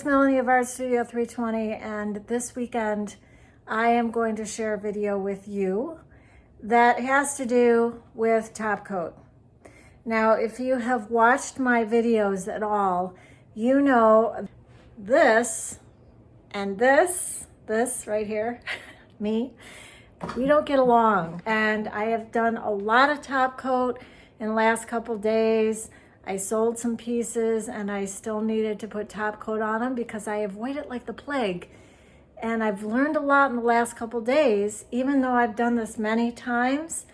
Melanie of Art Studio 320, and this weekend I am going to share a video with you that has to do with top coat. Now, if you have watched my videos at all, you know this and this right here, me, we don't get along. And I have done a lot of top coat in the last couple days. I sold some pieces and I still needed to put top coat on them because I avoid it like the plague. And I've learned a lot in the last couple days. Even though I've done this many times,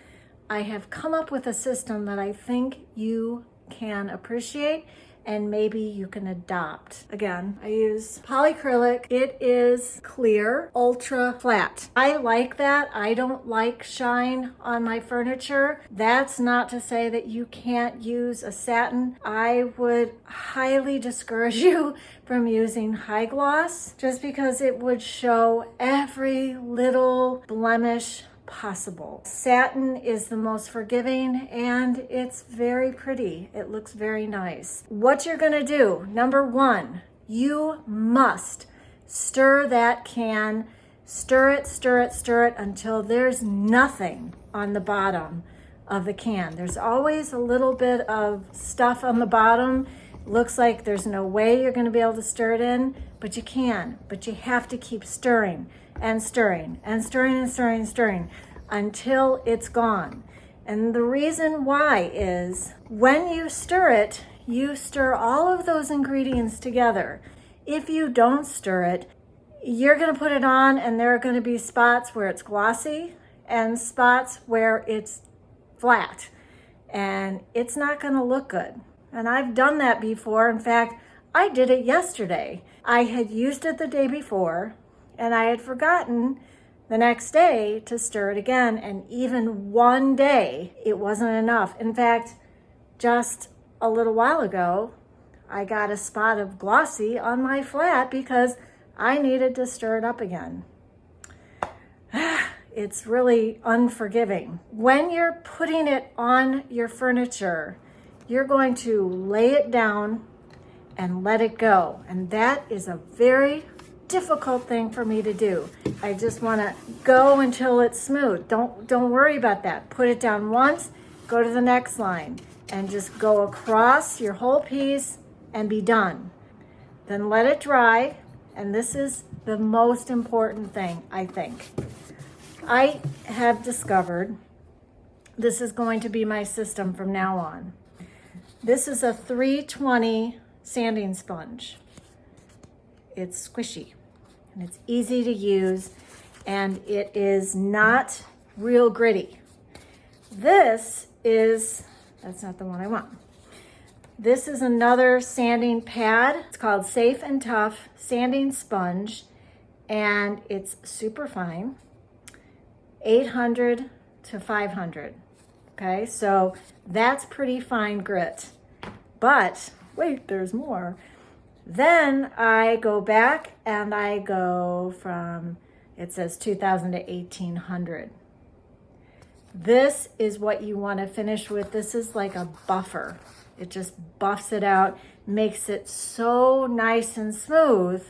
I have come up with a system that I think you can appreciate and maybe you can adopt. Again, I use Polycrylic. It is clear, ultra flat. I like that. I don't like shine on my furniture. That's not to say that you can't use a satin. I would highly discourage you from using high gloss just because it would show every little blemish possible. Satin is the most forgiving and it's very pretty. It looks very nice. What you're gonna do, number one, you must stir that can, stir it until there's nothing on the bottom of the can. There's always a little bit of stuff on the bottom. Looks like there's no way you're gonna be able to stir it in, but you can. But you have to keep stirring and stirring and stirring and stirring and stirring until it's gone. And the reason why is when you stir it, you stir all of those ingredients together. If you don't stir it, you're gonna put it on and there are gonna be spots where it's glossy and spots where it's flat. And it's not gonna look good. And I've done that before. In fact, I did it yesterday. I had used it the day before and I had forgotten the next day to stir it again. And even one day, it wasn't enough. In fact, just a little while ago, I got a spot of glossy on my flat because I needed to stir it up again. It's really unforgiving. When you're putting it on your furniture, you're going to lay it down and let it go. And that is a very difficult thing for me to do. I just want to go until it's smooth. Don't worry about that. Put it down once, go to the next line, and just go across your whole piece and be done. Then let it dry, and this is the most important thing, I think. I have discovered this is going to be my system from now on. This is a 320 sanding sponge. It's squishy and it's easy to use and it is not real gritty. This is, that's not the one I want. This is another sanding pad. It's called Safe and Tough Sanding Sponge and it's super fine, 800 to 500. Okay, so that's pretty fine grit. But wait, there's more. Then I go back and I go from, it says 2000 to 1800. This is what you want to finish with. This is like a buffer. It just buffs it out, makes it so nice and smooth.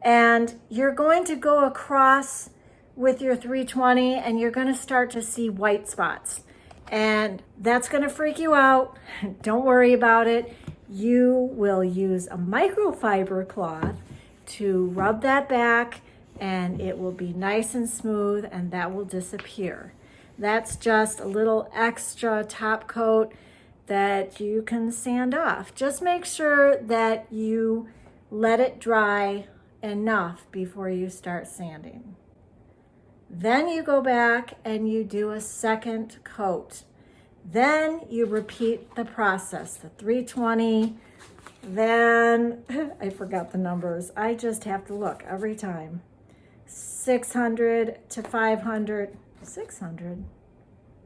And you're going to go across with your 320 and you're going to start to see white spots. And that's going to freak you out. Don't worry about it. You will use a microfiber cloth to rub that back and it will be nice and smooth and that will disappear. That's just a little extra top coat that you can sand off. Just make sure that you let it dry enough before you start sanding. Then you go back and you do a second coat. Then you repeat the process, the 320, then, I forgot the numbers. I just have to look every time. 600 to 500, 600?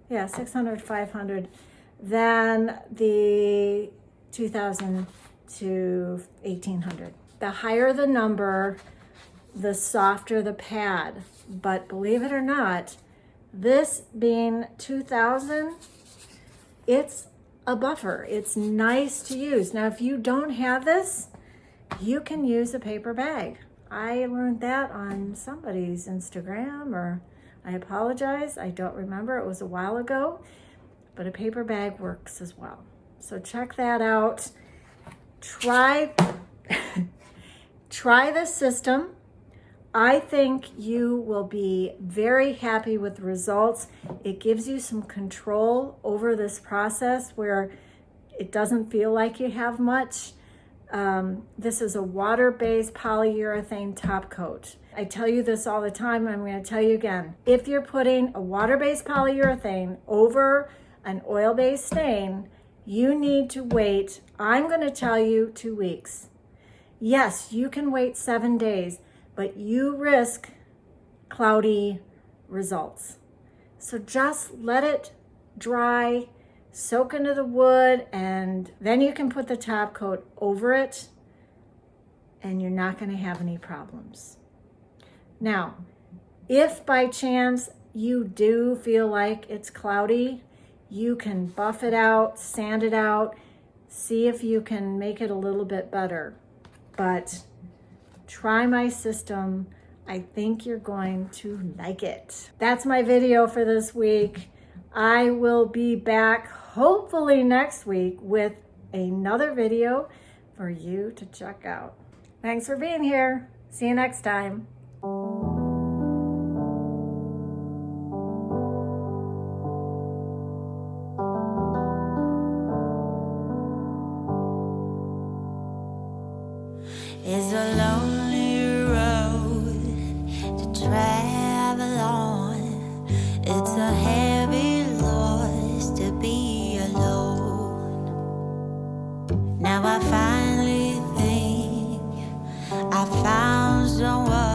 Yeah, 600, 500. Then the 2000 to 1800. The higher the number, the softer the pad. But believe it or not, this being 2000, it's a buffer. It's nice to use. Now, if you don't have this, you can use a paper bag. I learned that on somebody's Instagram, or I apologize, I don't remember, it was a while ago, but a paper bag works as well. So check that out. Try this system. I think you will be very happy with the results. It gives you some control over this process where it doesn't feel like you have much. This is a water-based polyurethane top coat. I tell you this all the time, and I'm going to tell you again. If you're putting a water-based polyurethane over an oil-based stain, you need to wait, I'm going to tell you, 2 weeks. Yes, you can wait 7 days, but you risk cloudy results. So just let it dry, soak into the wood, and then you can put the top coat over it, and you're not going to have any problems. Now, if by chance you do feel like it's cloudy, you can buff it out, sand it out, see if you can make it a little bit better. But try my system. I think you're going to like it. That's my video for this week. I will be back hopefully next week with another video for you to check out. Thanks for being here. See you next time. It's a lonely road to travel on. It's a heavy loss to be alone. Now I finally think I found someone